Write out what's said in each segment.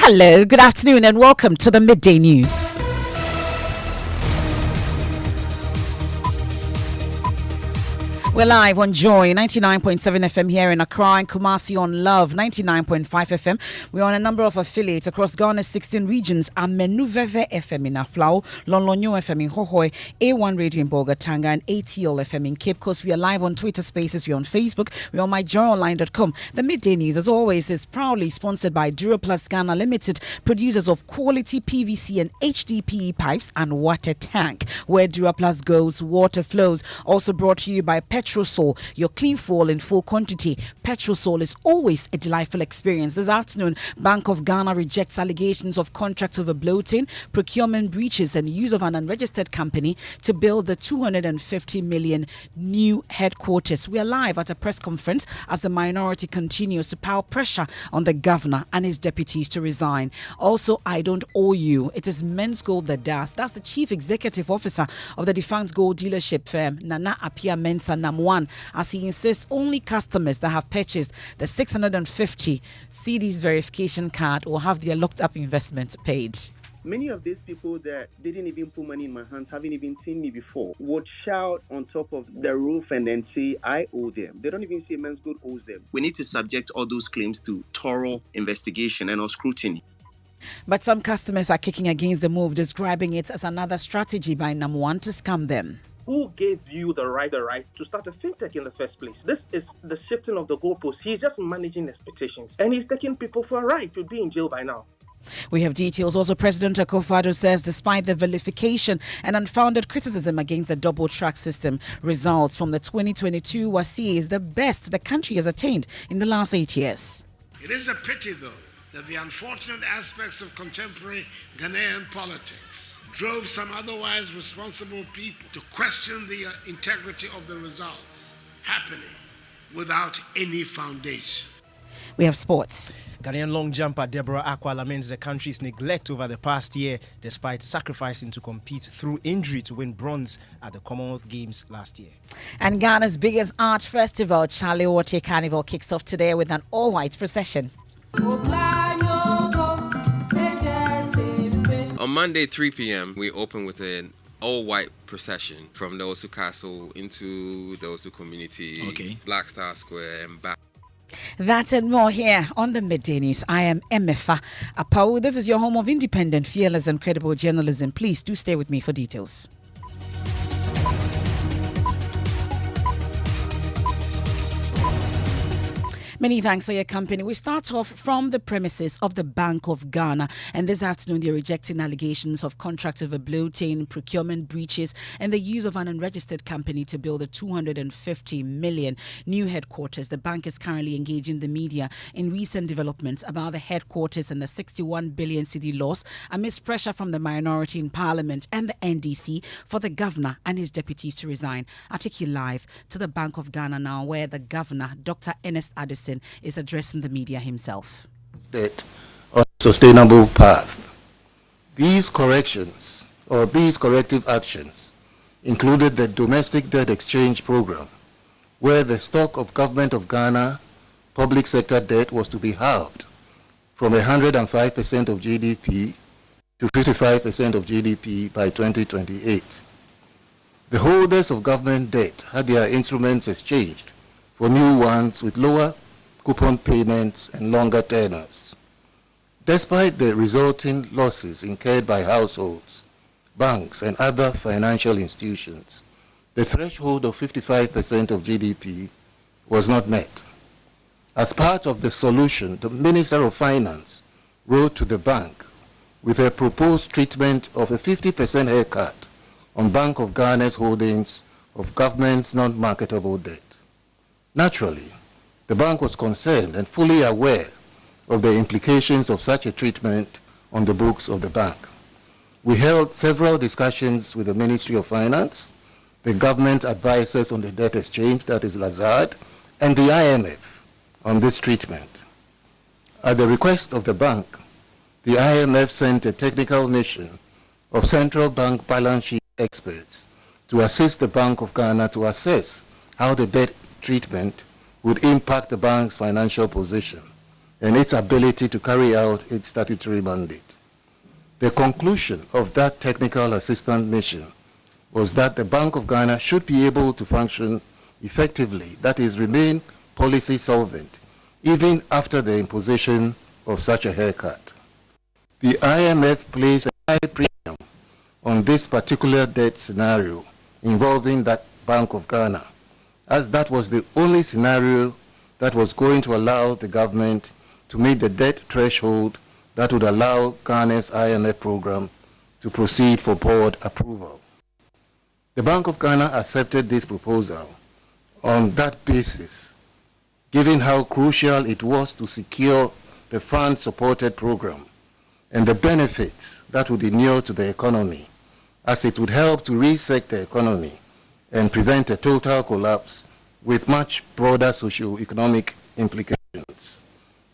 Hello, good afternoon, and welcome to the Midday News. We're live on Joy 99.7 FM here in Accra and Kumasi on Love 99.5 FM. We're on a number of affiliates across Ghana's 16 regions. Amenuveve FM in Apawu, Lonlonyo FM in Hohoe, A1 Radio in Bogatanga, and ATL FM in Cape Coast. We are live on Twitter Spaces. We're on Facebook. We're on myjoyonline.com. The Midday News, as always, is proudly sponsored by Duraplus Ghana Limited, producers of quality PVC and HDPE pipes and water tank. Where Duraplus goes, water flows. Also brought to you by Petrosol, your clean fuel in full quantity. Petrosol is always a delightful experience. This afternoon, Bank of Ghana rejects allegations of contract over bloating, procurement breaches, and use of an unregistered company to build the 250 million new headquarters. We are live at a press conference as the minority continues to pile pressure on the governor and his deputies to resign. Also, I don't owe you. It is Men's Gold that does. That's the chief executive officer of the defunct gold dealership firm, Nana Apia Mensa One, as he insists only customers that have purchased the 650 CDs verification card will have their locked up investments paid. Many of these people that didn't even put money in my hands, haven't even seen me before, would shout on top of the roof and then say, I owe them. They don't even say Men's Good owes them. We need to subject all those claims to thorough investigation and scrutiny. But some customers are kicking against the move, describing it as another strategy by One to scam them. Who gave you the right to start a fintech in the first place? This is the shifting of the goalposts. He's just managing expectations, and he's taking people for a ride to be in jail by now. We have details. Also, President Akufo-Addo says despite the vilification and unfounded criticism against the double track system, results from the 2022 WASI is the best the country has attained in the last 8 years. It is a pity, though, that the unfortunate aspects of contemporary Ghanaian politics drove some otherwise responsible people to question the integrity of the results, happily, without any foundation. We have sports. Ghanaian long jumper Deborah Akwa laments the country's neglect over the past year, despite sacrificing to compete through injury to win bronze at the Commonwealth Games last year. And Ghana's biggest art festival, Charlie Wote Carnival, kicks off today with an all-white procession. On Monday, 3 p.m., we open with an all-white procession from the Osu Castle into the Osu community, Black Star Square, and back. That and more here on the Midday News. I am Emefa. Apawu, this is your home of independent, fearless, and credible journalism. Please do stay with me for details. Many thanks for your company. We start off from the premises of the Bank of Ghana. And this afternoon, they're rejecting allegations of contract over bloating, procurement breaches, and the use of an unregistered company to build a 250 million new headquarters. The bank is currently engaging the media in recent developments about the headquarters and the 61 billion cedi loss amidst pressure from the minority in Parliament and the NDC for the governor and his deputies to resign. I'll take you live to the Bank of Ghana now, where the governor, Dr. Ernest Addison, is addressing the media himself. That a sustainable path. These corrections or these corrective actions included the domestic debt exchange program, where the stock of Government of Ghana public sector debt was to be halved from 105% of GDP to 55% of GDP by 2028. The holders of government debt had their instruments exchanged for new ones with lower coupon payments and longer tenors. Despite the resulting losses incurred by households, banks, and other financial institutions, the threshold of 55% of GDP was not met. As part of the solution, the Minister of Finance wrote to the bank with a proposed treatment of a 50% haircut on Bank of Ghana's holdings of government's non-marketable debt. Naturally, the bank was concerned and fully aware of the implications of such a treatment on the books of the bank. We held several discussions with the Ministry of Finance, the government advisors on the debt exchange, that is Lazard, and the IMF on this treatment. At the request of the bank, the IMF sent a technical mission of central bank balance sheet experts to assist the Bank of Ghana to assess how the debt treatment would impact the bank's financial position. and its ability to carry out its statutory mandate. The conclusion of that technical assistance mission was that the Bank of Ghana should be able to function effectively, that is, remain policy solvent, even after the imposition of such a haircut. The IMF placed a high premium on this particular debt scenario involving that Bank of Ghana, as that was the only scenario that was going to allow the government to meet the debt threshold that would allow Ghana's IMF program to proceed for board approval. The Bank of Ghana accepted this proposal on that basis, given how crucial it was to secure the fund-supported program and the benefits that would inure to the economy, as it would help to reset the economy and prevent a total collapse with much broader socio-economic implications.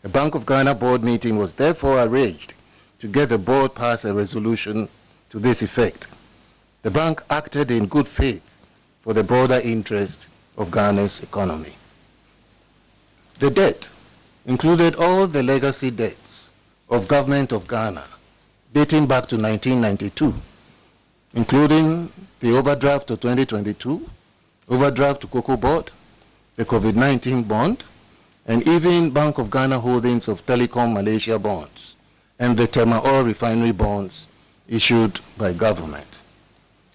A Bank of Ghana board meeting was therefore arranged to get the board pass a resolution to this effect. The bank acted in good faith for the broader interest of Ghana's economy. The debt included all the legacy debts of Government of Ghana dating back to 1992, including the overdraft to 2022, overdraft to Cocoa Board, the COVID-19 bond, and even Bank of Ghana holdings of Telecom Malaysia bonds and the Tema Oil refinery bonds issued by government.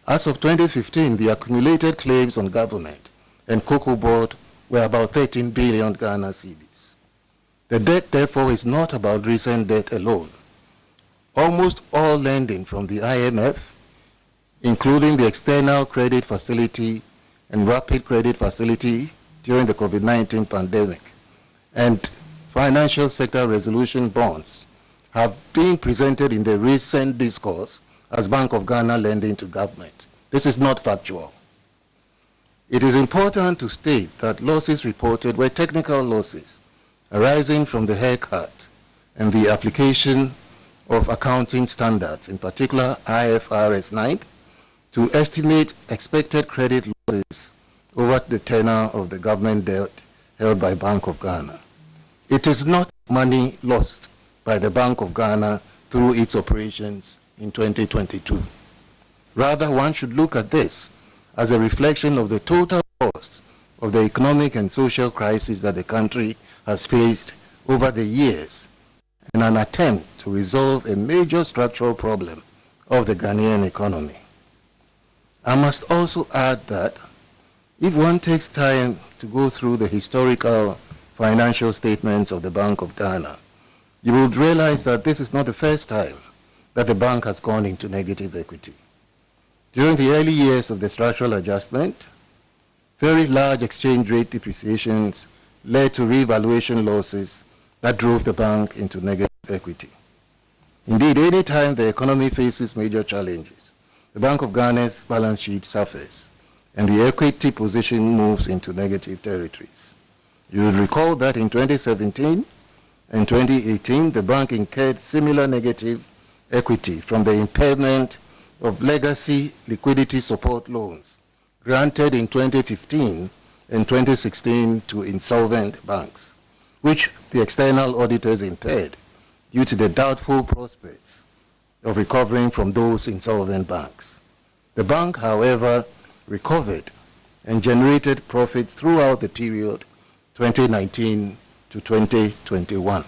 As of 2015, the accumulated claims on government and Cocoa Board were about 13 billion Ghana cedis. The debt, therefore, is not about recent debt alone. Almost all lending from the IMF, including the external credit facility and rapid credit facility during the COVID-19 pandemic, and financial sector resolution bonds, have been presented in the recent discourse as Bank of Ghana lending to government. This is not factual. It is important to state that losses reported were technical losses arising from the haircut and the application of accounting standards, in particular IFRS 9, to estimate expected credit losses over the tenure of the government debt held by Bank of Ghana. It is not money lost by the Bank of Ghana through its operations in 2022. Rather, one should look at this as a reflection of the total cost of the economic and social crisis that the country has faced over the years, in an attempt to resolve a major structural problem of the Ghanaian economy. I must also add that if one takes time to go through the historical financial statements of the Bank of Ghana, you will realize that this is not the first time that the bank has gone into negative equity. During the early years of the structural adjustment, very large exchange rate depreciations led to revaluation losses that drove the bank into negative equity. Indeed, any time the economy faces major challenges, the Bank of Ghana's balance sheet suffers and the equity position moves into negative territories. You will recall that in 2017 and 2018, the bank incurred similar negative equity from the impairment of legacy liquidity support loans granted in 2015 and 2016 to insolvent banks, which the external auditors impaired due to the doubtful prospects of recovering from those insolvent banks. The bank, however, recovered and generated profits throughout the period 2019 to 2021.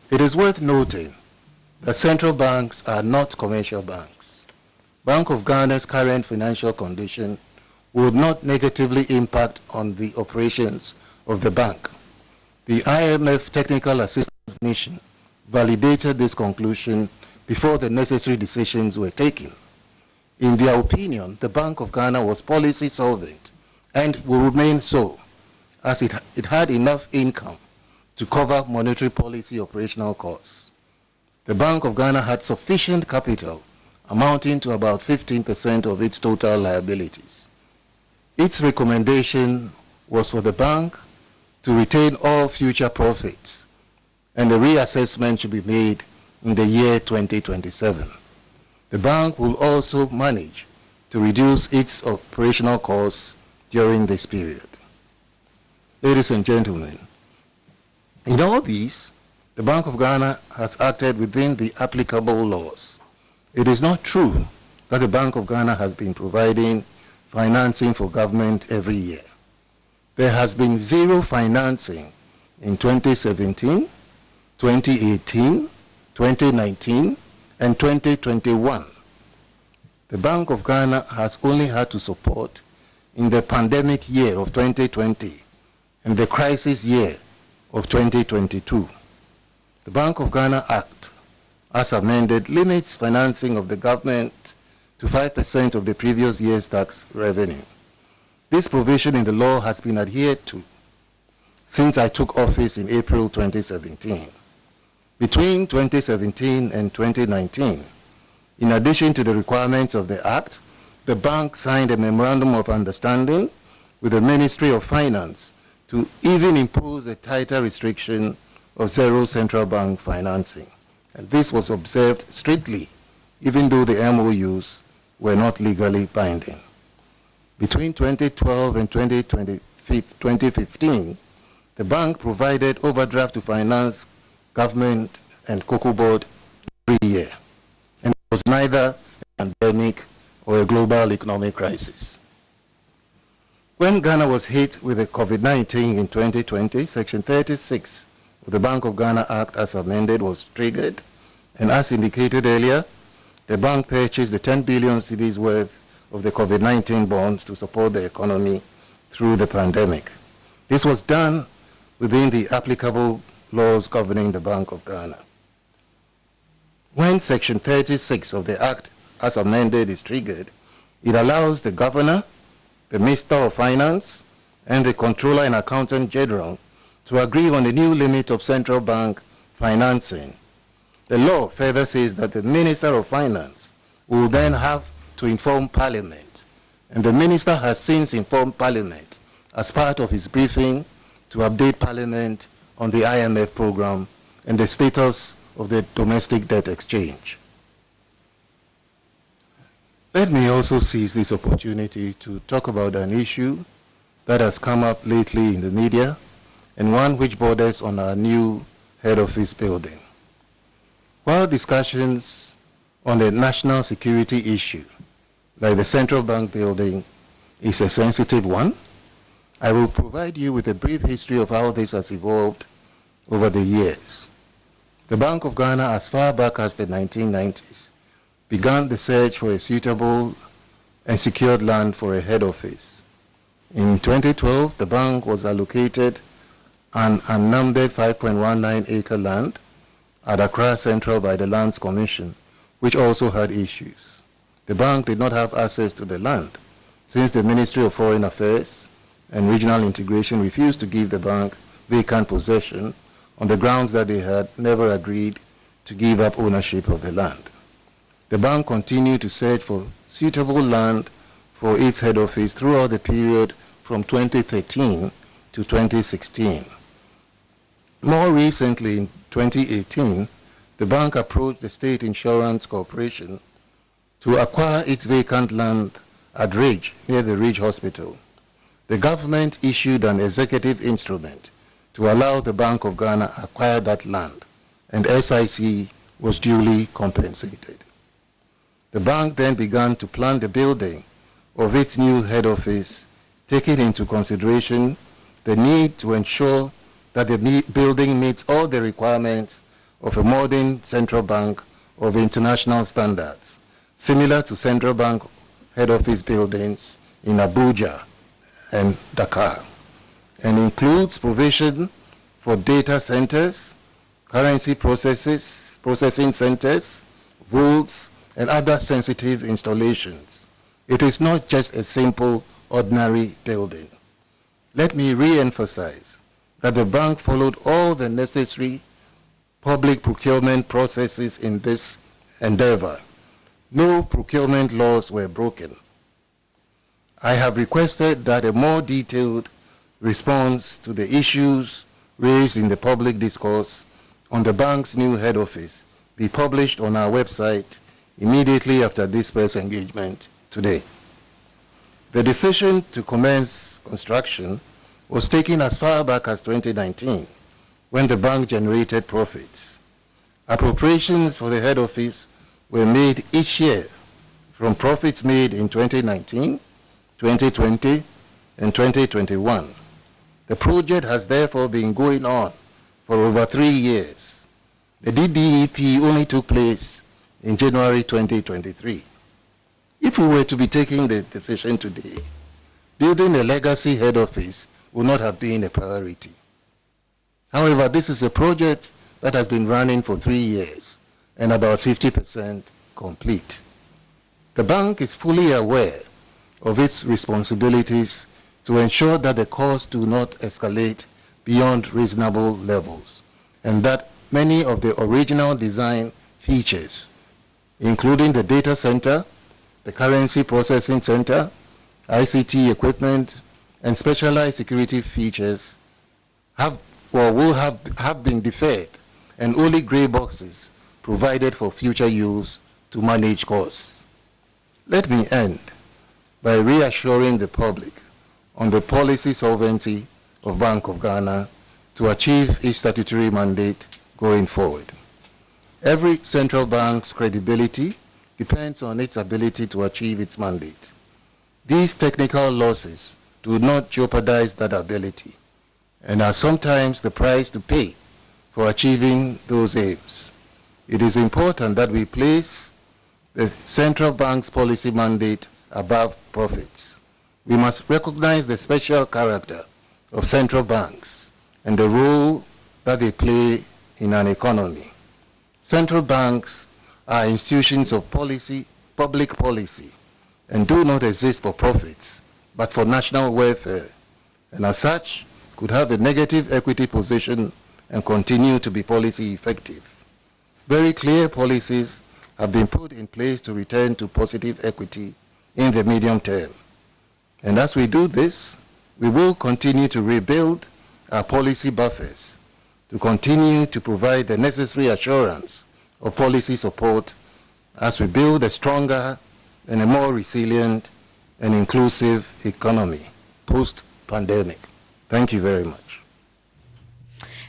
It is worth noting that central banks are not commercial banks. Bank of Ghana's current financial condition would not negatively impact on the operations of the bank. The IMF Technical Assistance Mission validated this conclusion before the necessary decisions were taken. In their opinion, the Bank of Ghana was policy solvent and will remain so, as it had enough income to cover monetary policy operational costs. The Bank of Ghana had sufficient capital, amounting to about 15% of its total liabilities. Its recommendation was for the bank to retain all future profits, and a reassessment should be made in the year 2027. The bank will also manage to reduce its operational costs during this period. Ladies and gentlemen, In all these, the Bank of Ghana has acted within the applicable laws. It is not true that the Bank of Ghana has been providing financing for government every year. There has been zero financing in 2017, 2018, 2019, and 2021. The Bank of Ghana has only had to support in the pandemic year of 2020 and the crisis year of 2022. The Bank of Ghana Act, as amended, limits financing of the government to 5% of the previous year's tax revenue. This provision in the law has been adhered to since I took office in April 2017. Between 2017 and 2019, in addition to the requirements of the Act, the bank signed a memorandum of understanding with the Ministry of Finance to even impose a tighter restriction of zero central bank financing. And this was observed strictly, even though the MOUs were not legally binding. Between 2012 and 2015, the bank provided overdraft to finance government and Cocoa Board every year. And it was neither a pandemic or a global economic crisis. When Ghana was hit with the COVID-19 in 2020, Section 36 of the Bank of Ghana Act as amended was triggered, and as indicated earlier, the bank purchased the 10 billion cedis worth of the COVID-19 bonds to support the economy through the pandemic. This was done within the applicable laws governing the Bank of Ghana. When Section 36 of the Act as amended is triggered, it allows the Governor, the Minister of Finance, and the Controller and Accountant General to agree on a new limit of central bank financing. The law further says that the Minister of Finance will then have to inform Parliament, and the Minister has since informed Parliament as part of his briefing to update Parliament on the IMF program and the status of the domestic debt exchange. Let me also seize this opportunity to talk about an issue that has come up lately in the media and one which borders on our new head office building. While discussions on the national security issue, like the central bank building, is a sensitive one, I will provide you with a brief history of how this has evolved over the years. The Bank of Ghana, as far back as the 1990s, began the search for a suitable and secured land for a head office. In 2012, the bank was allocated an unnumbered 5.19-acre land at Accra Central by the Lands Commission, which also had issues. The bank did not have access to the land since the Ministry of Foreign Affairs and Regional Integration refused to give the bank vacant possession on the grounds that they had never agreed to give up ownership of the land. The bank continued to search for suitable land for its head office throughout the period from 2013 to 2016. More recently, in 2018, the bank approached the State Insurance Corporation to acquire its vacant land at Ridge, near the Ridge Hospital. The government issued an executive instrument to allow the Bank of Ghana acquire that land, and SIC was duly compensated. The bank then began to plan the building of its new head office, taking into consideration the need to ensure that the building meets all the requirements of a modern central bank of international standards, similar to central bank head office buildings in Abuja and Dakar, and includes provision for data centers, currency processing centers, vaults, and other sensitive installations. It is not just a simple, ordinary building. Let me re-emphasize that the bank followed all the necessary public procurement processes in this endeavor. No procurement laws were broken. I have requested that a more detailed response to the issues raised in the public discourse on the bank's new head office be published on our website immediately after this press engagement today. The decision to commence construction was taken as far back as 2019, when the bank generated profits. Appropriations for the head office were made each year from profits made in 2019, 2020, and 2021. The project has therefore been going on for over 3 years. The DDEP only took place in January 2023. If we were to be taking the decision today, building a legacy head office would not have been a priority. However, this is a project that has been running for 3 years and about 50% complete. The bank is fully aware of its responsibilities to ensure that the costs do not escalate beyond reasonable levels, and that many of the original design features, including the data center, the currency processing center, ICT equipment, and specialized security features will have been deferred, and only gray boxes provided for future use to manage costs. Let me end by reassuring the public on the policy solvency of Bank of Ghana to achieve its statutory mandate going forward. Every central bank's credibility depends on its ability to achieve its mandate. These technical losses do not jeopardize that ability and are sometimes the price to pay for achieving those aims. It is important that we place the central bank's policy mandate above profits. We must recognize the special character of central banks and the role that they play in an economy. Central banks are institutions of policy, public policy, and do not exist for profits, but for national welfare, and as such, could have a negative equity position and continue to be policy effective. Very clear policies have been put in place to return to positive equity in the medium term. And as we do this, we will continue to rebuild our policy buffers to continue to provide the necessary assurance of policy support as we build a stronger and a more resilient and inclusive economy post-pandemic. Thank you very much.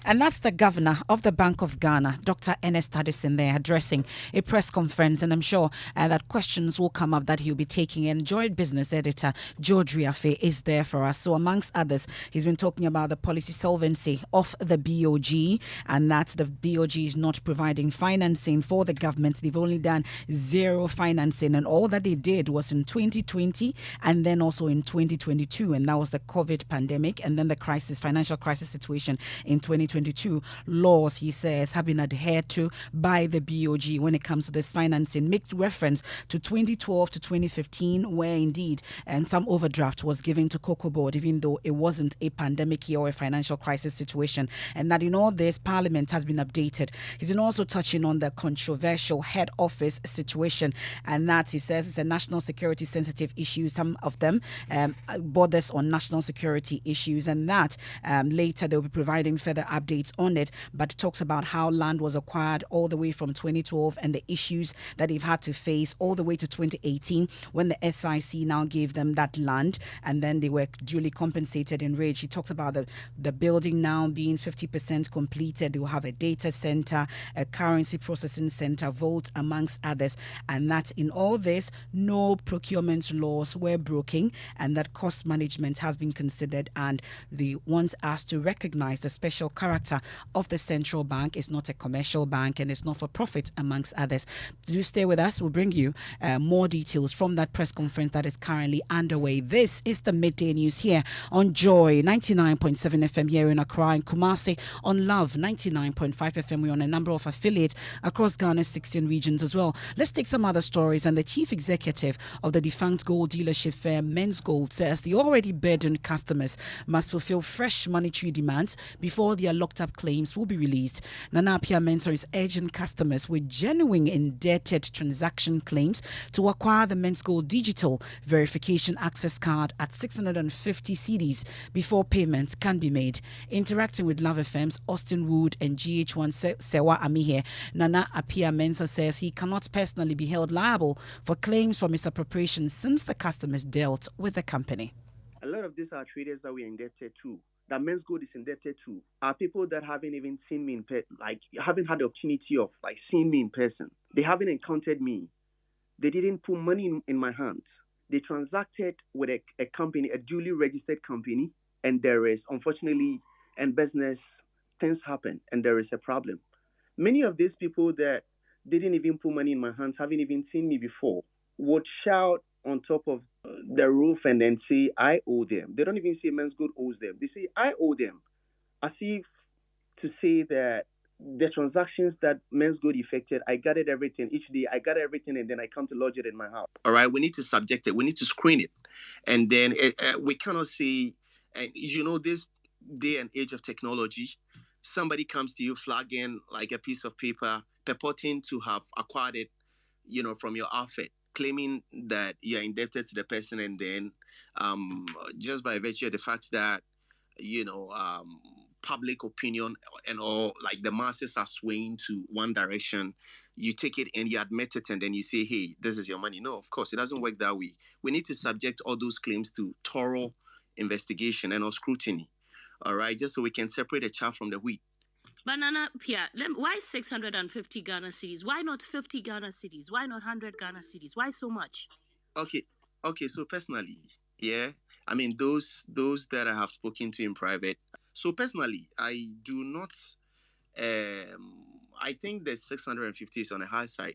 And that's the governor of the Bank of Ghana, Dr. Ernest Addison, there addressing a press conference. And I'm sure that questions will come up that he'll be taking. And joint business editor George Riafe is there for us. So amongst others, he's been talking about the policy solvency of the BOG and that the BOG is not providing financing for the government. They've only done zero financing. And all that they did was in 2020 and then also in 2022. And that was the COVID pandemic and then the financial crisis situation in 2022. Laws, he says, have been adhered to by the BOG when it comes to this financing. Make reference to 2012 to 2015, where indeed and some overdraft was given to Cocoa Board, even though it wasn't a pandemic year or a financial crisis situation. And that in all this, Parliament has been updated. He's been also touching on the controversial head office situation, and that he says it's a national security sensitive issue. Some of them borders on national security issues, and that later they'll be providing further updates on it, but talks about how land was acquired all the way from 2012 and the issues that they've had to face all the way to 2018 when the SIC now gave them that land and then they were duly compensated in rage. He talks about the building now being 50% completed. They will have a data center, a currency processing center, vault, amongst others, and that in all this, no procurement laws were broken and that cost management has been considered, and they want us to recognize the special character of the central bank. Is not a commercial bank and it's not for profit, amongst others. Do stay with us. We'll bring you more details from that press conference that is currently underway. This is the Midday News here on Joy 99.7 FM here in Accra and Kumasi, on Love 99.5 FM. We're on a number of affiliates across Ghana's 16 regions as well. Let's take some other stories. And the chief executive of the defunct gold dealership firm Men's Gold says the already burdened customers must fulfill fresh monetary demands before their locked up claims will be released. Nana Appiah-Mensah is urging customers with genuine indebted transaction claims to acquire the Men's Gold digital verification access card at 650 cedis before payments can be made. Interacting with Love FM's Austin Wood and GH1 Sewa Amihe, Nana Appiah-Mensah says he cannot personally be held liable for claims for misappropriation since the customers dealt with the company. A lot of these are traders that we're indebted to. that men's gold is indebted to are people that haven't even seen me haven't had the opportunity of seeing me in person. They haven't encountered me. They didn't put money in my hands. They transacted with a company, a duly registered company, and there is, unfortunately, in business, things happen, and there is a problem. Many of these people that didn't even put money in my hands, haven't even seen me before, would shout on top of the roof and then say, I owe them. They don't even say men's good owes them. They say, I owe them, as if to say that the transactions that men's good effected, I gathered everything each day. I gather everything and then I come to lodge it in my house. All right, we need to subject it. We need to screen it. And then we cannot say, this day and age of technology, somebody comes to you flagging like a piece of paper, purporting to have acquired it, from your outfit, claiming that you're indebted to the person, and then just by virtue of the fact that, public opinion and all, like the masses are swaying to one direction, you take it and you admit it, and then you say, hey, this is your money. No, of course, it doesn't work that way. We need to subject all those claims to thorough investigation and scrutiny, all right, just so we can separate the chaff from the wheat. Banana Pia, why 650 Ghana cities? Why not 50 Ghana cities? Why not 100 Ghana cities? Why so much? Okay, so personally, yeah, I mean, those that I have spoken to in private, so personally, I do not, I think that 650 is on the high side.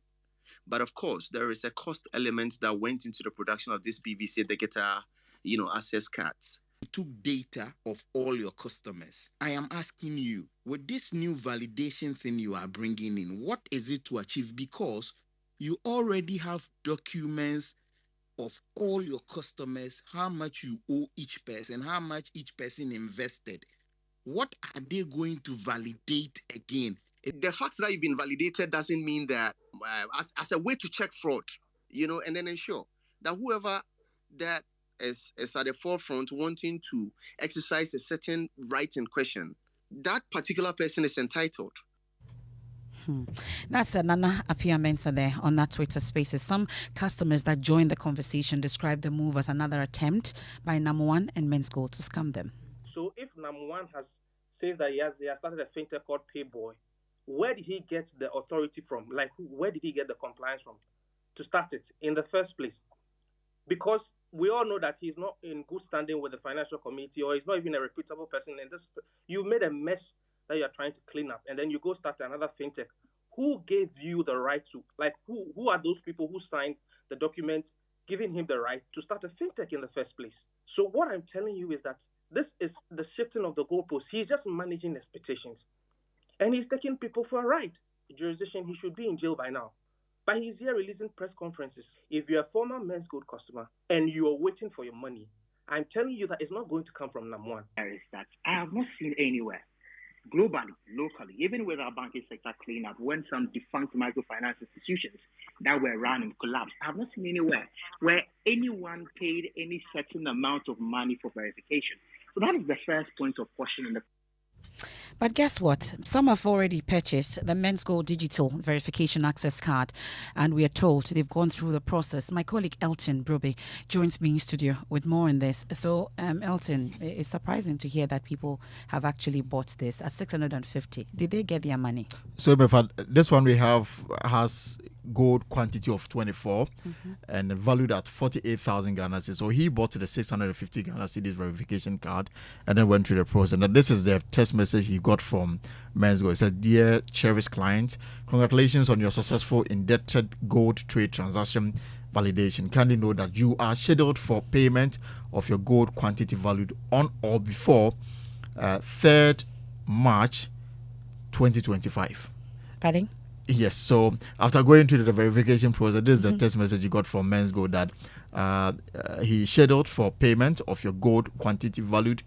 But of course, there is a cost element that went into the production of this PVC Digital, access cards. Took data of all your customers. I am asking you, with this new validation thing you are bringing in, what is it to achieve? Because you already have documents of all your customers, how much you owe each person, how much each person invested. What are they going to validate again? The fact that you've been validated doesn't mean that as a way to check fraud, and then ensure that whoever that is at the forefront wanting to exercise a certain right in question, that particular person is entitled. That's Nana Apia Mensah there on that Twitter Spaces. Some customers that joined the conversation described the move as another attempt by Number One and Men's Gold to scam them. So if Number One says that he has started a fintech called Payboy, where did he get the authority from? Where did he get the compliance from to start it in the first place? Because we all know that he's not in good standing with the financial community, or he's not even a reputable person. And you made a mess that you're trying to clean up, and then you go start another fintech. Who gave you the right to, who are those people who signed the document giving him the right to start a fintech in the first place? So what I'm telling you is that this is the shifting of the goalposts. He's just managing expectations. And he's taking people for a ride. Jurisdiction, he should be in jail by now. But he's here releasing press conferences. If you're a former Men's Gold customer and you're waiting for your money, I'm telling you that it's not going to come from Number One. There is that I have not seen anywhere, globally, locally, even with our banking sector cleanup, when some defunct microfinance institutions that were run and collapsed, I have not seen anywhere where anyone paid any certain amount of money for verification. So that is the first point of caution in the. But guess what? Some have already purchased the Men's Gold Digital Verification Access Card, and we are told they've gone through the process. My colleague Elton Brobe joins me in studio with more on this. So, Elton, it's surprising to hear that people have actually bought this at 650. Did they get their money? So, Emefa, this one we have has gold quantity of 24 and valued at 48,000 Ghana cedis. So he bought the 650 Ghana cedis verification card and then went through the process. And this is the text message he got from Men's Gold. It said, "Dear cherished client, congratulations on your successful indebted gold trade transaction validation. Kindly know that you are scheduled for payment of your gold quantity valued on or before 3rd March 2025. Pardon? Yes, so after going through the verification process, this is the text message you got from Men's Gold that he scheduled for payment of your gold quantity valued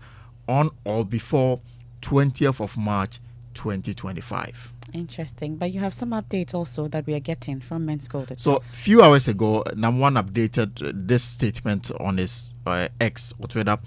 on or before 20th of March 2025. Interesting. But you have some updates also that we are getting from Men's Gold So, itself. a few hours ago, Nam1 updated this statement on his X or Twitter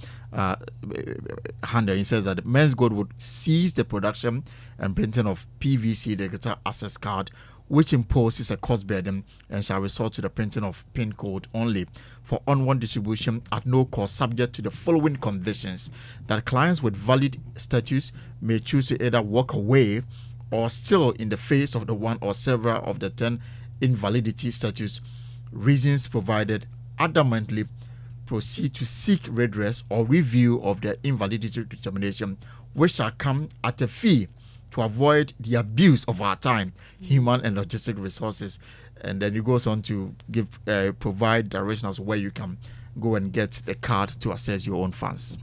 handle. He says that Men's Gold would cease the production and printing of PVC digital access card, which imposes a cost burden and shall resort to the printing of PIN code only for onward distribution at no cost, subject to the following conditions: that clients with valid status may choose to either walk away or still in the face of the one or several of the 10 invalidity statutes reasons provided, adamantly proceed to seek redress or review of the invalidity determination, which shall come at a fee to avoid the abuse of our time, human and logistic resources. And then he goes on to give provide directions where you can go and get the card to access your own funds.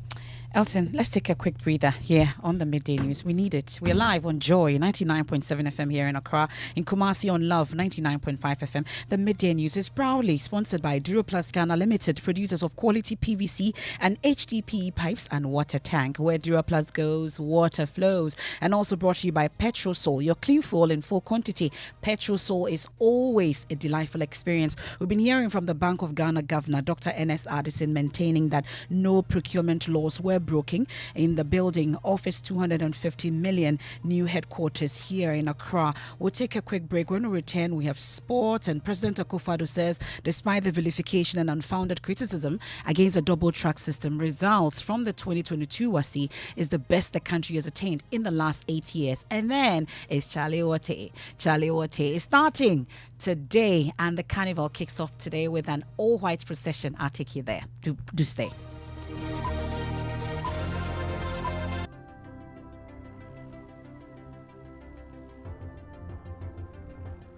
Elton, let's take a quick breather here on the Midday News. We need it. We're live on Joy 99.7 FM here in Accra, in Kumasi on Love 99.5 FM. The Midday News is proudly sponsored by Duraplast Ghana Limited, producers of quality PVC and HDPE pipes and water tank. Where Duraplast goes, water flows. And also brought to you by Petrosol, your clean fuel in full quantity. Petrosol is always a delightful experience. We've been hearing from the Bank of Ghana Governor, Dr. N.S. Addison, maintaining that no procurement laws were broken in the building of its 250 million new headquarters here in Accra. We'll take a quick break. When we return, we have sports, and President Akufo-Addo says despite the vilification and unfounded criticism against the double track system, results from the 2022 WASI is the best the country has attained in the last 8 years. And then it's Charlie Wote. Charlie Wote is starting today, and the carnival kicks off today with an all-white procession. I'll take you there. Do stay.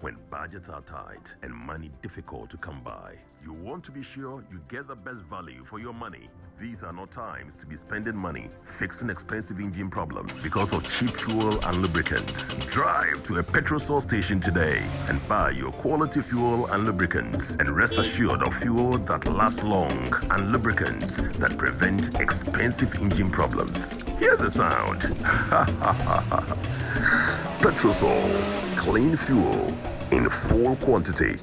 When budgets are tight and money difficult to come by, you want to be sure you get the best value for your money. These are not times to be spending money fixing expensive engine problems because of cheap fuel and lubricants. Drive to a Petrosol station today and buy your quality fuel and lubricants, and rest assured of fuel that lasts long and lubricants that prevent expensive engine problems. Hear the sound. Petrosol, clean fuel in full quantity.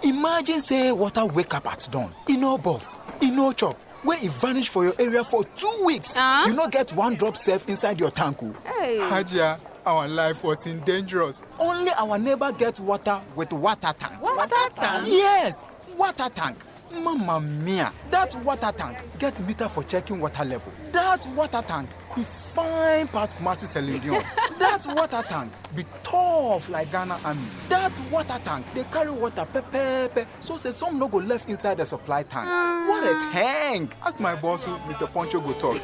Imagine say water wake up at dawn, no bath, no chop, where it vanish for your area for 2 weeks. You not get one drop safe inside your tank. Hey. Haja, our life was in dangerous. Only our neighbor get water with water tank. Water tank? Yes, water tank. Mamma mia, that water tank get meter for checking water level. That water tank be fine past Kumasi Selenium. That water tank be tough like Ghana Army. That water tank, they carry water pepe, so say some no go left inside the supply tank. What a tank! As my boss, Mr. Poncho, go talk.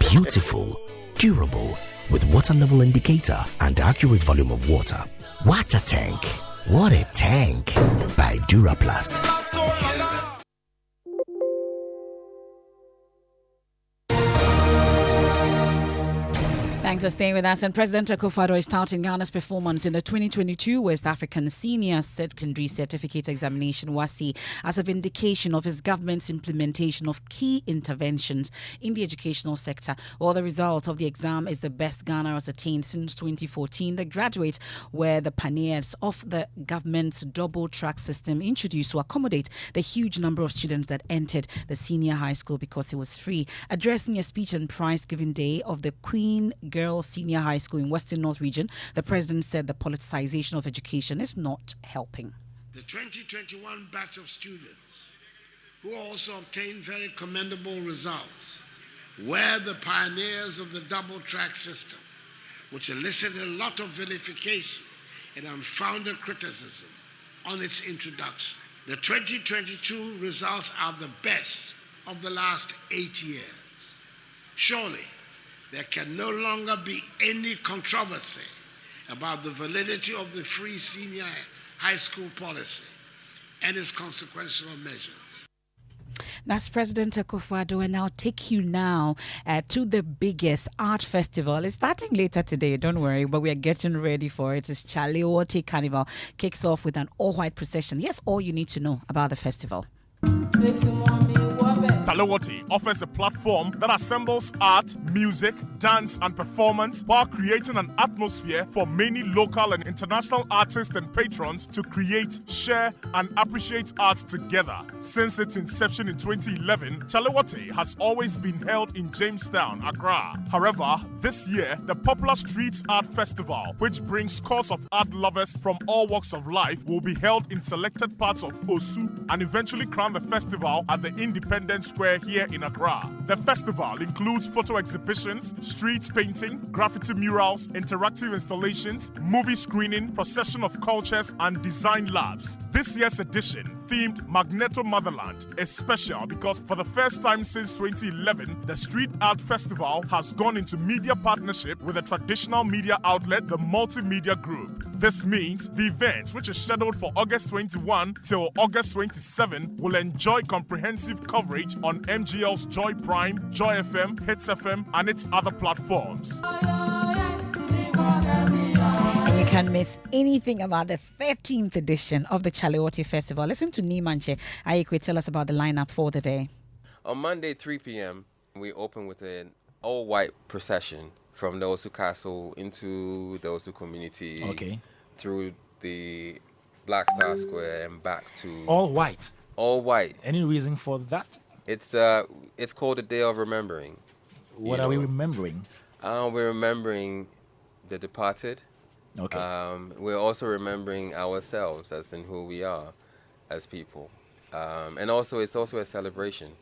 Beautiful, durable, with water level indicator and accurate volume of water. Water tank. What a tank! By Duraplast. Thanks for staying with us. And President Akufo-Addo is touting Ghana's performance in the 2022 West African Senior Secondary Certificate Examination WASI as a vindication of his government's implementation of key interventions in the educational sector. While the result of the exam is the best Ghana has attained since 2014, the graduates were the pioneers of the government's double track system introduced to accommodate the huge number of students that entered the senior high school because it was free. Addressing a speech and prize-giving day of the Queen Girls Senior High School in Western North Region, the president said the politicization of education is not helping. The 2021 batch of students who also obtained very commendable results were the pioneers of the double track system, which elicited a lot of vilification and unfounded criticism on its introduction. The 2022 results are the best of the last 8 years. Surely, there can no longer be any controversy about the validity of the free senior high school policy and its consequential measures. That's President Akufo-Addo, and I'll take you now to the biggest art festival. It's starting later today, don't worry, but we are getting ready for it. It's Charlie Wote Carnival. Kicks off with an all-white procession. Here's all you need to know about the festival. The Chalewoti offers a platform that assembles art, music, dance, and performance while creating an atmosphere for many local and international artists and patrons to create, share, and appreciate art together. Since its inception in 2011, Chalewoti has always been held in Jamestown, Accra. However, this year, the popular Street Art Festival, which brings scores of art lovers from all walks of life, will be held in selected parts of Osu and eventually crown the festival at the Independence Square here in Accra. The festival includes photo exhibitions, street painting, graffiti murals, interactive installations, movie screening, procession of cultures, and design labs. This year's edition, themed Magneto Motherland, is special because for the first time since 2011, the Street Art Festival has gone into media partnership with a traditional media outlet, the Multimedia Group. This means the event, which is scheduled for August 21 till August 27, will enjoy comprehensive coverage on MGL's Joy Prime, Joy FM, Hits FM, and its other platforms. And you can't miss anything about the 13th edition of the Chalewoti Festival. Listen to Nimanche Aikwe tell us about the lineup for the day. On Monday, 3 p.m., we open with an all-white procession from the Osu Castle into the Osu community, through the Black Star Square and back to... All white? All white. Any reason for that? It's called a Day of Remembering. What are we remembering? We're remembering the departed. Okay. We're also remembering ourselves as in who we are as people. And also, it's also a celebration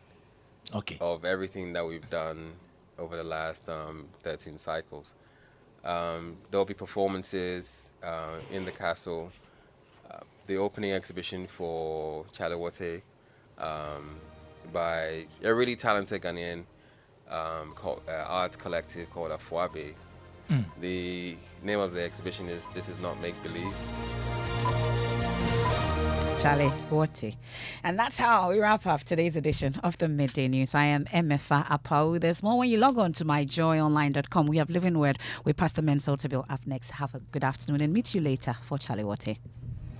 of everything that we've done over the last 13 cycles. There'll be performances in the castle, the opening exhibition for Chalewoti by a really talented Ghanaian art collective called Apawu. The name of the exhibition is This Is Not Make Believe. Chalewoti. And that's how we wrap up today's edition of the Midday News. I am Emefa Apawu. There's more when you log on to myjoyonline.com. We have Living Word with Pastor Mensel to build up next. Have a good afternoon and meet you later for Chalewoti.